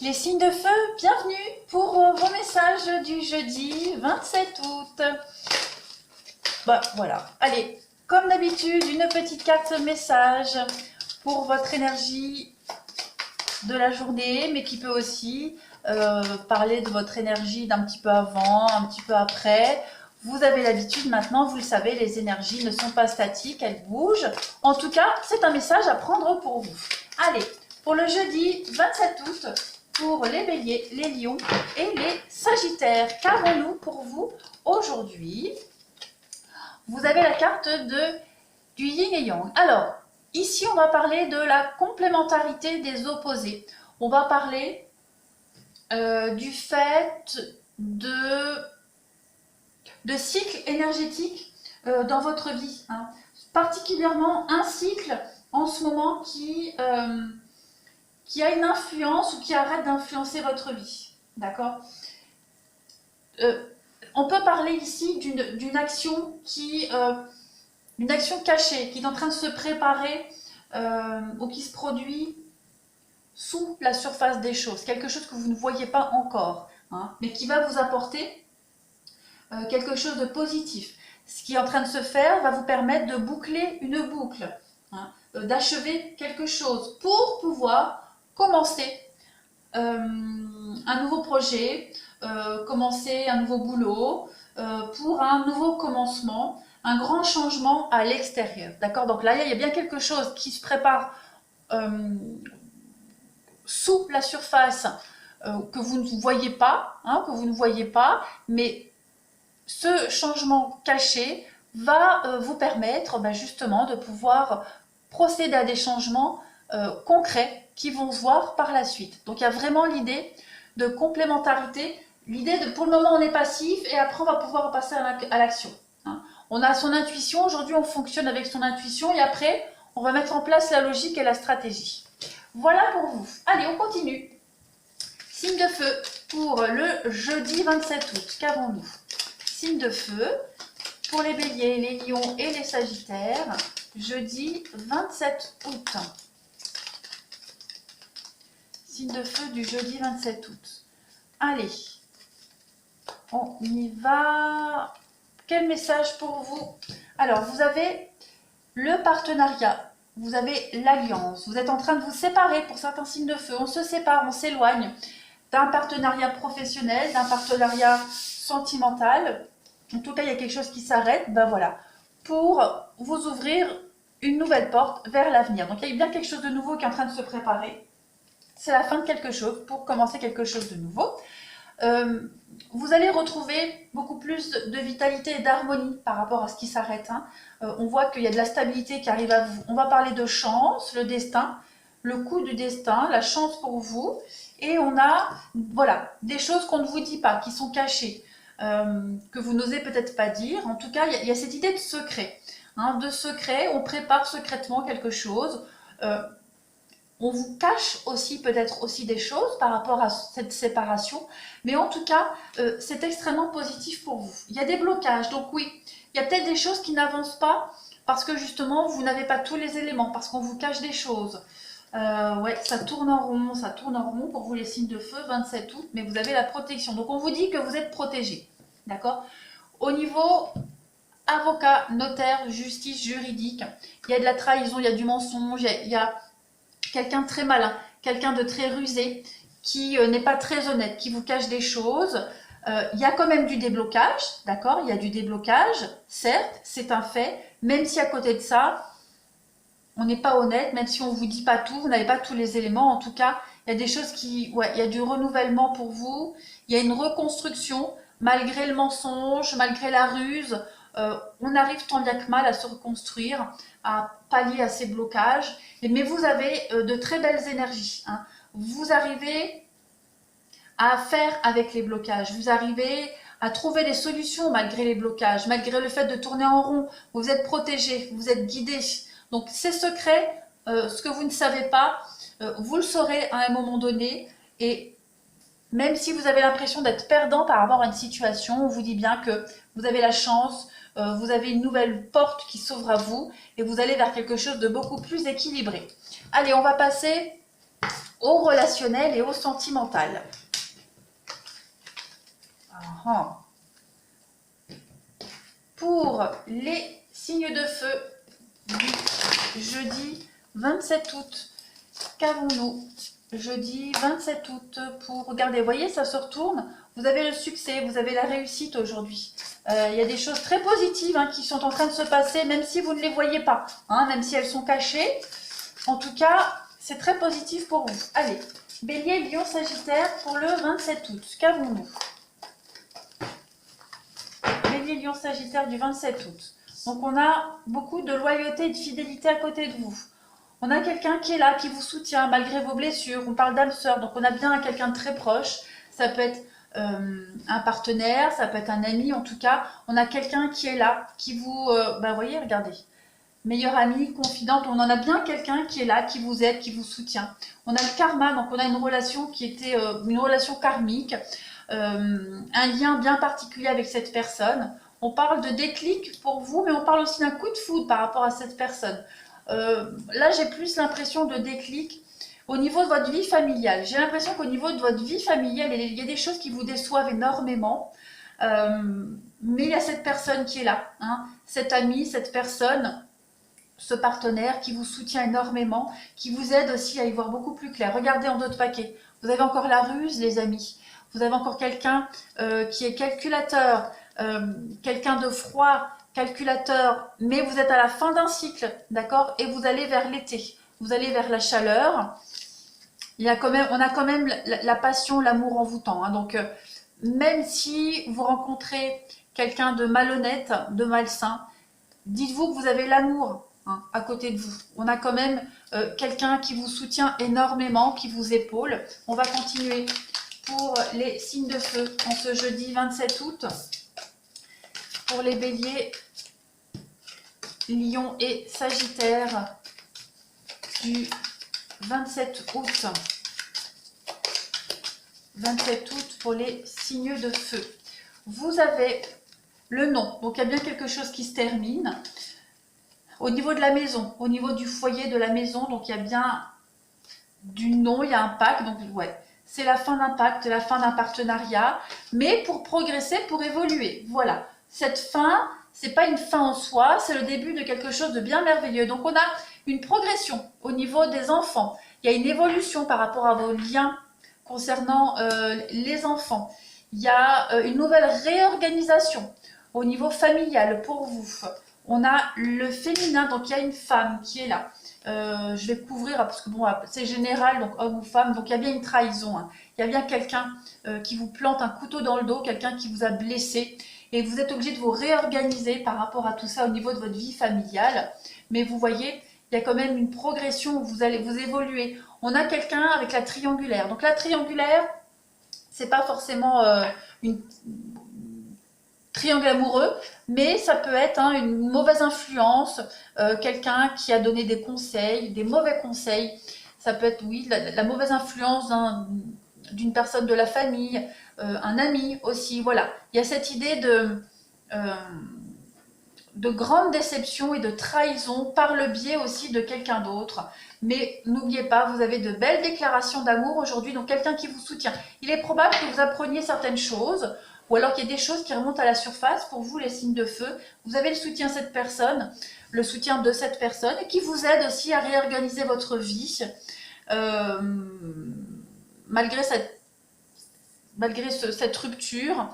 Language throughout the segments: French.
Les signes de feu, bienvenue pour vos messages du jeudi 27 août. Bah, voilà, allez, comme d'habitude, une petite carte message pour votre énergie de la journée, mais qui peut aussi parler de votre énergie d'un petit peu avant, un petit peu après. Vous avez l'habitude maintenant, vous le savez, les énergies ne sont pas statiques, elles bougent. En tout cas, c'est un message à prendre pour vous. Allez, pour le jeudi 27 août, pour les béliers, les lions et les sagittaires, qu'avons-nous pour vous aujourd'hui? Vous avez la carte du yin et yang. Alors, ici, on va parler de la complémentarité des opposés. On va parler du fait de cycles énergétiques dans votre vie. Hein. Particulièrement un cycle en ce moment qui a une influence ou qui arrête d'influencer votre vie. D'accord? On peut parler ici d'une action une action cachée, qui est en train de se préparer ou qui se produit sous la surface des choses, quelque chose que vous ne voyez pas encore, hein, mais qui va vous apporter quelque chose de positif. Ce qui est en train de se faire va vous permettre de boucler une boucle, hein, d'achever quelque chose pour pouvoir commencer un nouveau projet, commencer un nouveau boulot, pour un nouveau commencement, un grand changement à l'extérieur. D'accord? Donc là, il y a bien quelque chose qui se prépare sous la surface que vous ne voyez pas, hein, mais ce changement caché va vous permettre justement de pouvoir procéder à des changements concrets qui vont se voir par la suite. Donc il y a vraiment l'idée de complémentarité, l'idée de pour le moment on est passif et après on va pouvoir passer à l'action. Hein. On a son intuition, aujourd'hui on fonctionne avec son intuition et après on va mettre en place la logique et la stratégie. Voilà pour vous. Allez, on continue. Signe de feu pour le jeudi 27 août. Qu'avons-nous? Signe de feu pour les béliers, les lions et les sagittaires. Jeudi 27 août. Signe de feu du jeudi 27 août. Allez, on y va. Quel message pour vous? Alors, vous avez le partenariat. Vous avez l'alliance, vous êtes en train de vous séparer pour certains signes de feu, on se sépare, on s'éloigne d'un partenariat professionnel, d'un partenariat sentimental, en tout cas il y a quelque chose qui s'arrête, voilà, pour vous ouvrir une nouvelle porte vers l'avenir. Donc il y a bien quelque chose de nouveau qui est en train de se préparer, c'est la fin de quelque chose pour commencer quelque chose de nouveau. Vous allez retrouver beaucoup plus de vitalité et d'harmonie par rapport à ce qui s'arrête. Hein. On voit qu'il y a de la stabilité qui arrive à vous. On va parler de chance, le destin, le coup du destin, la chance pour vous. Et on a voilà, des choses qu'on ne vous dit pas, qui sont cachées, que vous n'osez peut-être pas dire. En tout cas, il y a cette idée de secret. Hein, de secret, on prépare secrètement quelque chose. On vous cache aussi peut-être aussi des choses par rapport à cette séparation, mais en tout cas, c'est extrêmement positif pour vous. Il y a des blocages, donc oui, il y a peut-être des choses qui n'avancent pas parce que justement, vous n'avez pas tous les éléments, parce qu'on vous cache des choses. Ouais, ça tourne en rond pour vous les signes de feu, 27 août, mais vous avez la protection. Donc on vous dit que vous êtes protégé, d'accord? Au niveau avocat, notaire, justice, juridique, il y a de la trahison, il y a du mensonge, il y a quelqu'un de très malin, quelqu'un de très rusé, qui n'est pas très honnête, qui vous cache des choses. Il y a quand même du déblocage, d'accord? Il y a du déblocage, certes, c'est un fait, même si à côté de ça, on n'est pas honnête, même si on ne vous dit pas tout, vous n'avez pas tous les éléments. En tout cas, il y a des choses qui... Ouais, il y a du renouvellement pour vous, il y a une reconstruction, malgré le mensonge, malgré la ruse, on arrive tant bien que mal à se reconstruire, à pallier à ces blocages. Mais vous avez de très belles énergies. Hein. Vous arrivez à faire avec les blocages. Vous arrivez à trouver des solutions malgré les blocages, malgré le fait de tourner en rond. Vous êtes protégé, vous êtes guidé. Donc ces secrets, ce que vous ne savez pas, vous le saurez à un moment donné. Et même si vous avez l'impression d'être perdant par rapport à une situation, on vous dit bien que vous avez la chance, vous avez une nouvelle porte qui s'ouvre à vous et vous allez vers quelque chose de beaucoup plus équilibré. Allez, on va passer au relationnel et au sentimental. Pour les signes de feu du jeudi 27 août, qu'avons-nous jeudi 27 août pour, regardez, vous voyez, ça se retourne. Vous avez le succès, vous avez la réussite aujourd'hui. Il y a des choses très positives qui sont en train de se passer, même si vous ne les voyez pas, même si elles sont cachées. En tout cas, c'est très positif pour vous. Allez, Bélier, Lion, Sagittaire pour le 27 août. Qu'avons-nous? Bélier, Lion, Sagittaire du 27 août. Donc on a beaucoup de loyauté et de fidélité à côté de vous. On a quelqu'un qui est là, qui vous soutient malgré vos blessures. On parle d'âme sœur, donc on a bien quelqu'un de très proche. Ça peut être un partenaire, ça peut être un ami. En tout cas, on a quelqu'un qui est là, qui vous... vous voyez, regardez. Meilleur ami, confidente, on en a bien quelqu'un qui est là, qui vous aide, qui vous soutient. On a le karma, donc on a une relation qui était une relation karmique, un lien bien particulier avec cette personne. On parle de déclic pour vous, mais on parle aussi d'un coup de foudre par rapport à cette personne. Là, j'ai plus l'impression de déclic au niveau de votre vie familiale. J'ai l'impression qu'au niveau de votre vie familiale, il y a des choses qui vous déçoivent énormément. Mais il y a cette personne qui est là, cet ami, cette personne, ce partenaire qui vous soutient énormément, qui vous aide aussi à y voir beaucoup plus clair. Regardez en d'autres paquets. Vous avez encore la ruse, les amis. Vous avez encore quelqu'un qui est calculateur, quelqu'un de froid, calculateur, mais vous êtes à la fin d'un cycle, d'accord? Et vous allez vers l'été. Vous allez vers la chaleur. On a quand même la passion, l'amour en vous tend. Donc, même si vous rencontrez quelqu'un de malhonnête, de malsain, dites-vous que vous avez l'amour à côté de vous. On a quand même quelqu'un qui vous soutient énormément, qui vous épaule. On va continuer pour les signes de feu en ce jeudi 27 août. Pour les béliers, Lion et Sagittaire du 27 août. 27 août pour les signes de feu. Vous avez le nom, donc il y a bien quelque chose qui se termine. Au niveau de la maison, au niveau du foyer de la maison, donc il y a bien du nom, il y a un pacte, donc ouais, c'est la fin d'un pacte, la fin d'un partenariat, mais pour progresser, pour évoluer. Voilà, cette fin, c'est pas une fin en soi, c'est le début de quelque chose de bien merveilleux. Donc on a une progression au niveau des enfants, il y a une évolution par rapport à vos liens concernant les enfants. Il y a une nouvelle réorganisation au niveau familial pour vous. On a le féminin, donc il y a une femme qui est là. Je vais couvrir parce que bon, c'est général, donc homme ou femme, donc il y a bien une trahison. Il y a bien quelqu'un qui vous plante un couteau dans le dos, quelqu'un qui vous a blessé. Et vous êtes obligé de vous réorganiser par rapport à tout ça au niveau de votre vie familiale. Mais vous voyez, il y a quand même une progression où vous allez vous évoluer. On a quelqu'un avec la triangulaire. Donc la triangulaire, c'est pas forcément une triangle amoureux, mais ça peut être une mauvaise influence, quelqu'un qui a donné des conseils, des mauvais conseils. Ça peut être, oui, la mauvaise influence d'une personne de la famille, un ami aussi. Voilà, il y a cette idée de grande déception et de trahison par le biais aussi de quelqu'un d'autre. Mais n'oubliez pas, vous avez de belles déclarations d'amour aujourd'hui, donc quelqu'un qui vous soutient. Il est probable que vous appreniez certaines choses, ou alors qu'il y a des choses qui remontent à la surface pour vous, les signes de feu. Vous avez le soutien de cette personne, le soutien de cette personne, et qui vous aide aussi à réorganiser votre vie, malgré cette rupture.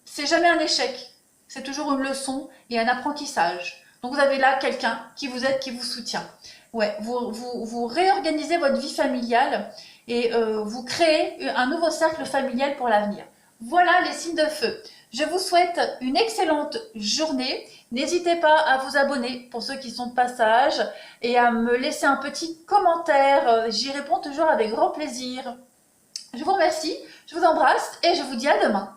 C'est jamais un échec, c'est toujours une leçon et un apprentissage. Donc vous avez là quelqu'un qui vous aide, qui vous soutient. Ouais, vous réorganisez votre vie familiale et vous créez un nouveau cercle familial pour l'avenir. Voilà les signes de feu. Je vous souhaite une excellente journée. N'hésitez pas à vous abonner pour ceux qui sont de passage et à me laisser un petit commentaire. J'y réponds toujours avec grand plaisir. Je vous remercie, je vous embrasse et je vous dis à demain.